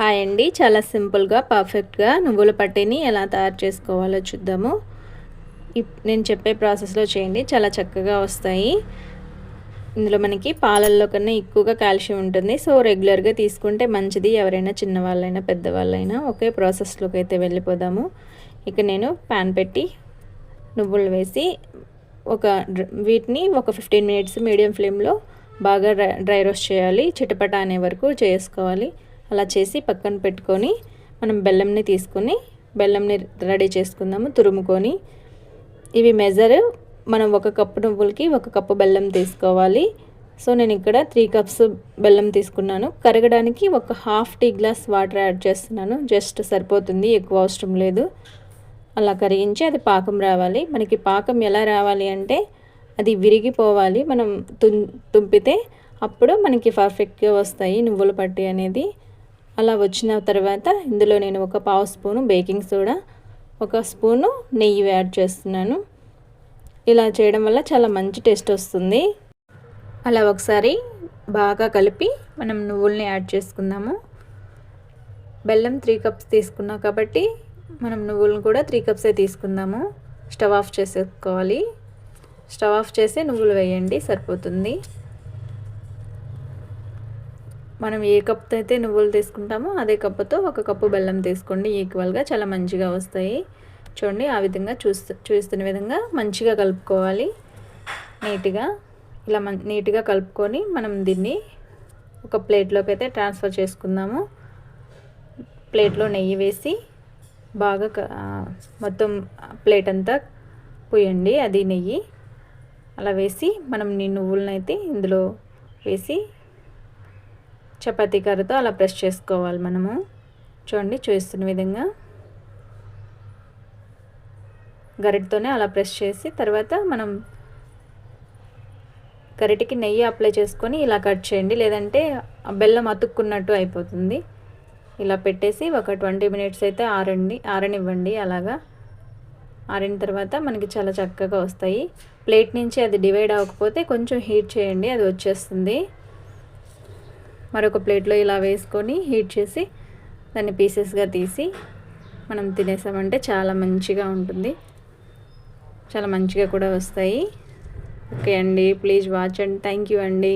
Hi అండి, చాలా సింపుల్గా పర్ఫెక్ట్గా నువ్వుల పట్టీని ఎలా తయారు చేసుకోవాలో చూద్దాము. నేను చెప్పే ప్రాసెస్లో చేయండి, చాలా చక్కగా వస్తాయి. ఇందులో మనకి పాలల్లో కన్నా ఎక్కువగా కాల్షియం ఉంటుంది. సో రెగ్యులర్గా తీసుకుంటే మంచిది. ఎవరైనా చిన్నవాళ్ళైనా పెద్దవాళ్ళైనా ఒకే ప్రాసెస్లోకి అయితే వెళ్ళిపోదాము. ఇక నేను ప్యాన్ పెట్టి నువ్వులు వేసి వీటిని ఒక 15 మినిట్స్ మీడియం ఫ్లేమ్లో బాగా డ్రై రోస్ట్ చేయాలి. చిటపట అనే వరకు చేసుకోవాలి. అలా చేసి పక్కన పెట్టుకొని మనం బెల్లంని తీసుకొని బెల్లంని రెడీ చేసుకుందాము. తురుముకొని ఇవి మనం 1 కప్పు నువ్వులకి 1 కప్పు బెల్లం తీసుకోవాలి. సో నేను ఇక్కడ 3 కప్స్ బెల్లం తీసుకున్నాను. కరగడానికి ఒక half tea glass water add చేస్తున్నాను. జస్ట్ సరిపోతుంది, ఎక్కువ అవసరం లేదు. అలా కరిగించి అది పాకం రావాలి. మనకి పాకం ఎలా రావాలి అంటే అది విరిగిపోవాలి. మనం తుంపితే అప్పుడు మనకి పర్ఫెక్ట్గా వస్తాయి నువ్వుల పట్టి అనేది. అలా వచ్చిన తర్వాత ఇందులో నేను 1/2 స్పూను బేకింగ్ సోడా, 1 స్పూను నెయ్యి యాడ్ చేస్తున్నాను. ఇలా చేయడం వల్ల చాలా మంచి టేస్ట్ వస్తుంది. అలా ఒకసారి బాగా కలిపి మనం నువ్వుల్ని యాడ్ చేసుకుందాము. బెల్లం 3 కప్స్ తీసుకున్నాం కాబట్టి మనం నువ్వులను కూడా 3 కప్సే తీసుకుందాము. స్టవ్ ఆఫ్ చేసుకోవాలి. స్టవ్ ఆఫ్ చేసి నువ్వులు వేయండి, సరిపోతుంది. మనం ఏ కప్తో అయితే నువ్వులు తీసుకుంటామో అదే కప్పుతో 1 కప్పు బెల్లం తీసుకోండి. ఈక్వల్గా చాలా మంచిగా వస్తాయి. చూడండి, ఆ విధంగా చూస్తున్న విధంగా మంచిగా కలుపుకోవాలి. నీట్గా ఇలా నీట్గా కలుపుకొని మనం దీన్ని ఒక ప్లేట్లోకి అయితే ట్రాన్స్ఫర్ చేసుకుందాము. ప్లేట్లో నెయ్యి వేసి బాగా మొత్తం ప్లేట్ అంతా పోయండి అది నెయ్యి. అలా వేసి మనం నువ్వులను అయితే ఇందులో వేసి చపాతీ కర్రతో అలా ప్రెస్ చేసుకోవాలి మనము. చూడండి, చూస్తున్న విధంగా గరిటతోనే అలా ప్రెస్ చేసి తర్వాత మనం గరిటకి నెయ్యి అప్లై చేసుకొని ఇలా కట్ చేయండి. లేదంటే బెల్లం అతుక్కున్నట్టు అయిపోతుంది. ఇలా పెట్టేసి ఒక 20 మినిట్స్ అయితే ఆరనివ్వండి. అలాగా ఆరిన తర్వాత మనకి చాలా చక్కగా వస్తాయి. ప్లేట్ నుంచి అది డివైడ్ అవ్వకపోతే కొంచెం హీట్ చేయండి, అది వచ్చేస్తుంది. మరొక ప్లేట్లో ఇలా వేసుకొని హీట్ చేసి దాన్ని పీసెస్గా తీసి మనం తినేసామంటే చాలా మంచిగా ఉంటుంది. చాలా మంచిగా కూడా వస్తాయి. ఓకే అండి, please watch and thank you అండి.